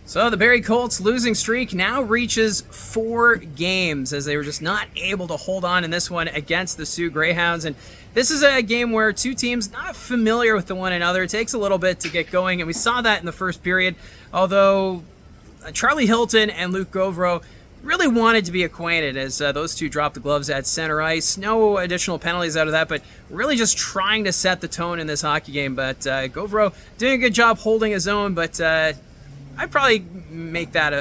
So the Barrie Colts losing streak now reaches 4 games as they were just not able to hold on in this one against the Soo Greyhounds. And this is a game where two teams not familiar with one another. It takes a little bit to get going, and we saw that in the first period, although Charlie Hilton and Luke Govro really wanted to be acquainted as those two dropped the gloves at center ice. No additional penalties out of that, but really just trying to set the tone in this hockey game. But Govro doing a good job holding his own, but I'd probably make that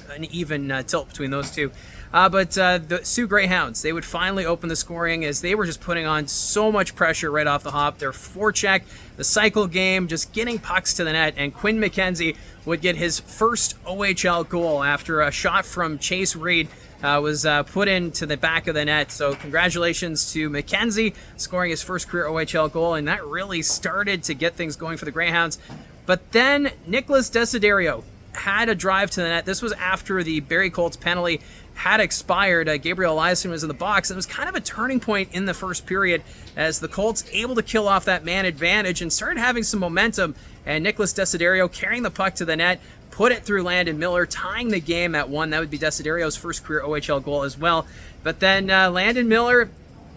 an even tilt between those two. But the Soo Greyhounds, they would finally open the scoring as they were just putting on so much pressure right off the hop. Their forecheck, the cycle game, just getting pucks to the net, and Quinn McKenzie would get his first OHL goal after a shot from Chase Reed was put into the back of the net. So congratulations to McKenzie scoring his first career OHL goal, and that really started to get things going for the Greyhounds. But then Nicholas Desiderio had a drive to the net. This was after the Barrie Colts penalty had expired. Gabriel Eliasson was in the box. It was kind of a turning point in the first period as the Colts able to kill off that man advantage and started having some momentum. And Nicholas Desiderio carrying the puck to the net, put it through Landon Miller, tying the game at 1. That would be Desiderio's first career OHL goal as well. But then Landon Miller,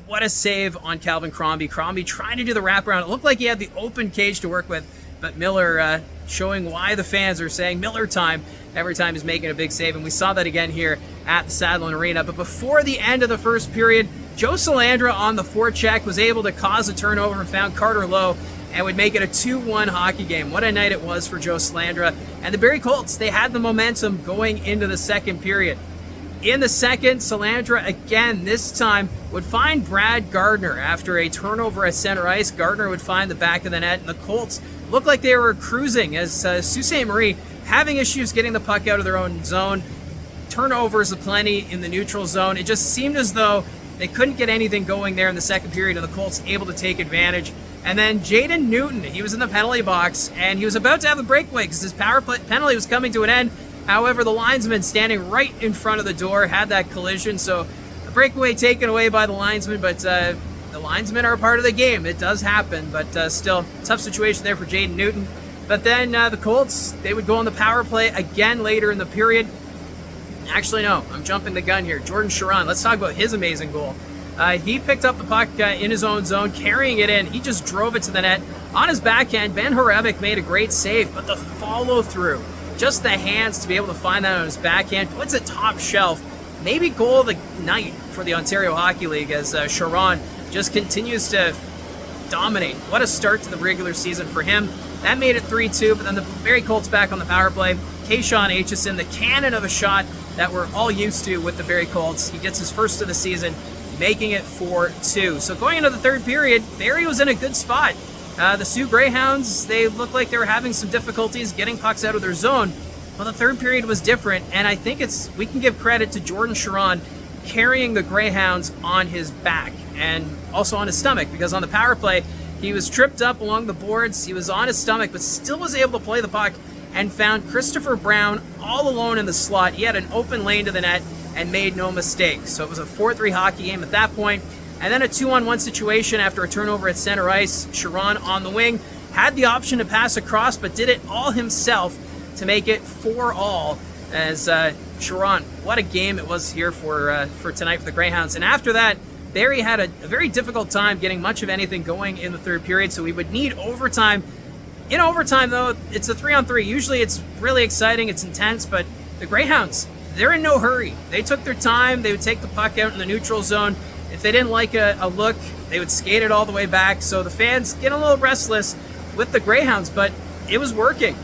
what a save on Calvin Crombie. Crombie trying to do the wraparound. It looked like he had the open cage to work with, but Miller showing why the fans are saying Miller time every time he's making a big save, and we saw that again here at the Sadlon Arena. But before the end of the first period, Joe Salandra on the forecheck was able to cause a turnover and found Carter Lowe and would make it a 2-1 hockey game. What a night it was for Joe Salandra. And the Barrie Colts, they had the momentum going into the second period. In the second, Salandra again, this time, would find Brad Gardner after a turnover at center ice. Gardner would find the back of the net, and the Colts looked like they were cruising as Sault Ste. Marie having issues getting the puck out of their own zone. Turnovers aplenty in the neutral zone. It just seemed as though they couldn't get anything going there in the second period, and the Colts able to take advantage. And then Jaden Newton, he was in the penalty box, and he was about to have a breakaway because his power play penalty was coming to an end. However, the linesman standing right in front of the door had that collision, so the breakaway taken away by the linesman, but the linesmen are a part of the game. It does happen, but still, tough situation there for Jaden Newton. But then the Colts, they would go on the power play again later in the period. Actually, no, I'm jumping the gun here. Jordan Charron, let's talk about his amazing goal. He picked up the puck in his own zone, carrying it in. He just drove it to the net. On his backhand, Ben Horevic made a great save, but the follow-through, just the hands to be able to find that on his backhand, puts it top shelf. Maybe goal of the night for the Ontario Hockey League as Charron just continues to dominate. What a start to the regular season for him. That made it 3-2, but then the Barrie Colts back on the power play. Kayshawn Aitchison, the cannon of a shot that we're all used to with the Barrie Colts. He gets his first of the season, making it 4-2. So going into the third period, Barrie was in a good spot. The Soo Greyhounds, they looked like they were having some difficulties getting pucks out of their zone. Well, the third period was different, and I think we can give credit to Jordan Charron carrying the Greyhounds on his back and also on his stomach, because on the power play, he was tripped up along the boards. He was on his stomach, but still was able to play the puck and found Christopher Brown all alone in the slot. He had an open lane to the net and made no mistake. So it was a 4-3 hockey game at that point. And then a 2-on-1 situation after a turnover at center ice. Charron on the wing had the option to pass across, but did it all himself to make it 4-all. As Charron, what a game it was here for tonight for the Greyhounds. And after that, Barrie had a very difficult time getting much of anything going in the third period, so we would need overtime. In overtime, though, it's a 3-on-3. Usually it's really exciting, it's intense, but the Greyhounds, they're in no hurry. They took their time. They would take the puck out in the neutral zone. If they didn't like a look, they would skate it all the way back. So the fans get a little restless with the Greyhounds, but it was working.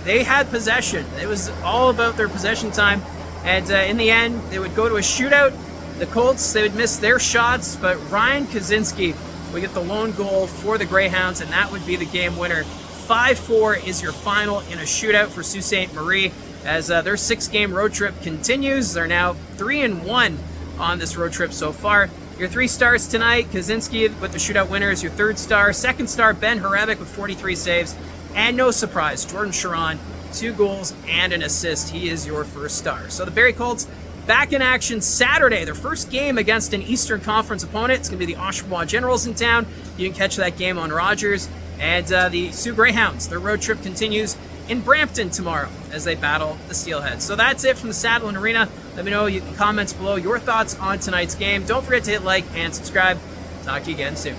They had possession. It was all about their possession time. And in the end, they would go to a shootout. The Colts, they would miss their shots, but Ryan Kaczynski would get the lone goal for the Greyhounds, and that would be the game winner. 5-4 is your final in a shootout for Sault Ste. Marie as their 6-game road trip continues. They're now 3-1 on this road trip so far. Your 3 stars tonight, Kaczynski with the shootout winner is your 3rd star. 2nd star, Ben Horevic with 43 saves. And no surprise, Jordan Charron, 2 goals and an assist. He is your 1st star. So the Barrie Colts back in action Saturday, their first game against an Eastern Conference opponent. It's going to be the Oshawa Generals in town. You can catch that game on Rogers. And the Soo Greyhounds, their road trip continues in Brampton tomorrow as they battle the Steelheads. So that's it from the Saddle and Arena. Let me know in the comments below your thoughts on tonight's game. Don't forget to hit like and subscribe. Talk to you again soon.